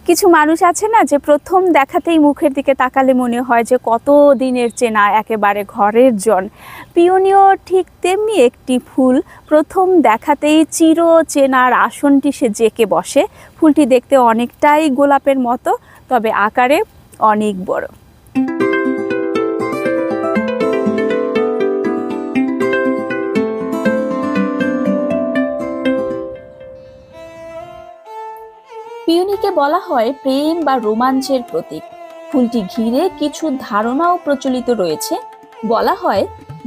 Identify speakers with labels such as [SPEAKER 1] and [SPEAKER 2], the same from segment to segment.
[SPEAKER 1] কিছু মানুষ আছে না যে প্রথম দেখাতেই মুখের দিকে তাকালে মনে হয় যে কত দিনের চেনা একেবারে ঘরের জন। পিওনিও ঠিক তেমনি একটি ফুল, প্রথম দেখাতেই চির চেনার আসনটি সে জেঁকে বসে। ফুলটি দেখতে অনেকটাই গোলাপের মতো, তবে আকারে অনেক বড়। পিওনিকে বলা হয় প্রেম বা রোমাঞ্চের প্রতীক। ফুলটি ঘিরে কিছু ধারণাও প্রচলিত রয়েছে। বলা হয়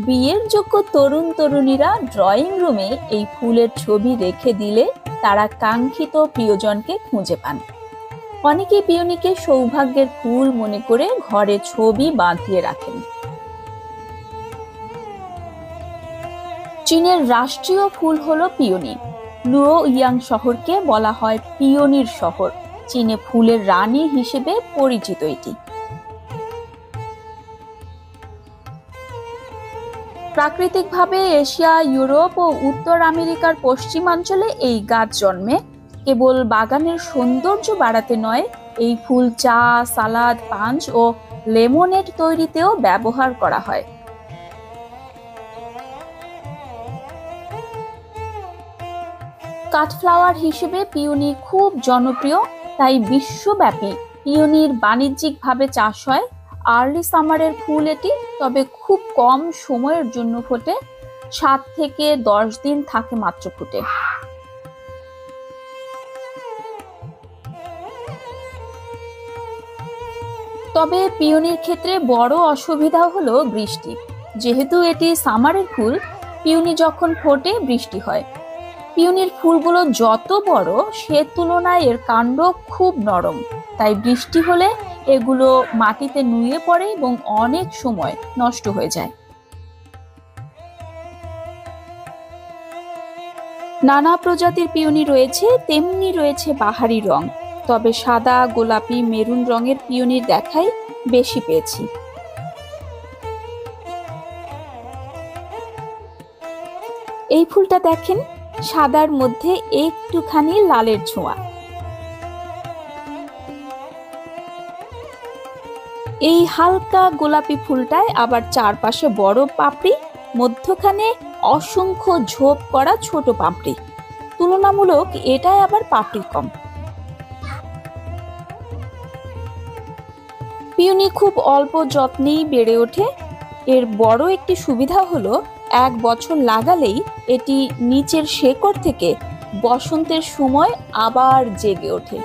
[SPEAKER 1] বিয়ের যোগ্য তরুণ তরুণীরা ড্রয়িং রুমে এই ফুলের ছবি রেখে দিলে তারা কাঙ্ক্ষিত প্রিয়জনকে খুঁজে পান। অনেকেই পিওনিকে সৌভাগ্যের ফুল মনে করে ঘরে ছবি বাঁধিয়ে রাখেন। চীনের রাষ্ট্রীয় ফুল হলো পিওনি। লুওইয়াং শহরকে বলা হয় পিওনির শহর। চীনে ফুলের রানী হিসেবে পরিচিত এটি। প্রাকৃতিকভাবে এশিয়া, ইউরোপ ও উত্তর আমেরিকার পশ্চিমাঞ্চলে এই গাছ জন্মে। কেবল বাগানের সৌন্দর্য বাড়াতে নয়, এই ফুল চা, সালাদ, পাঞ্চ ও লেমনেড তৈরিতেও ব্যবহার করা হয়। কাঠফ্লাওয়ার হিসেবে পিওনি খুব জনপ্রিয়, তাই বিশ্বব্যাপী পিওনির বাণিজ্যিকভাবে চাষ হয়। আর্লি সামারের ফুল এটি, তবে খুব কম সময়ের জন্য ফোটে, 7 থেকে 10 দিন থাকে মাত্র ফুটে। তবে পিওনির ক্ষেত্রে বড় অসুবিধা হলো বৃষ্টি। যেহেতু এটি সামারের ফুল, পিওনি যখন ফোটে বৃষ্টি হয়। পিওনির ফুলগুলো যত বড় সে তুলনায় এর কাণ্ড খুব নরম, তাই বৃষ্টি হলে এগুলো মাটিতে নুয়ে পড়ে এবং অনেক সময় নষ্ট হয়ে যায়। নানা প্রজাতির পিওনি রয়েছে, তেমনি রয়েছে বাহারি রং। তবে সাদা, গোলাপি, মেরুন রঙের পিওনির দেখাই বেশি পেয়েছি। এই ফুলটা দেখেন, সাদার মধ্যে একটুখানি লালের ছোঁয়া। এই হালকা গোলাপি ফুলটায় আবার চারপাশে বড় পাপড়ি, মধ্যখানে অসংখ্য ঝোপ করা ছোট পাপড়ি। তুলনামূলক এটাই আবার পাপড়ি কম। পিওনি খুব অল্প যত্নেই বেড়ে ওঠে। এর বড় একটি সুবিধা হলো 1 বছর লাগালেই এটি নিচের শেকড় থেকে বসন্তের সময় আবার জেগে ওঠে।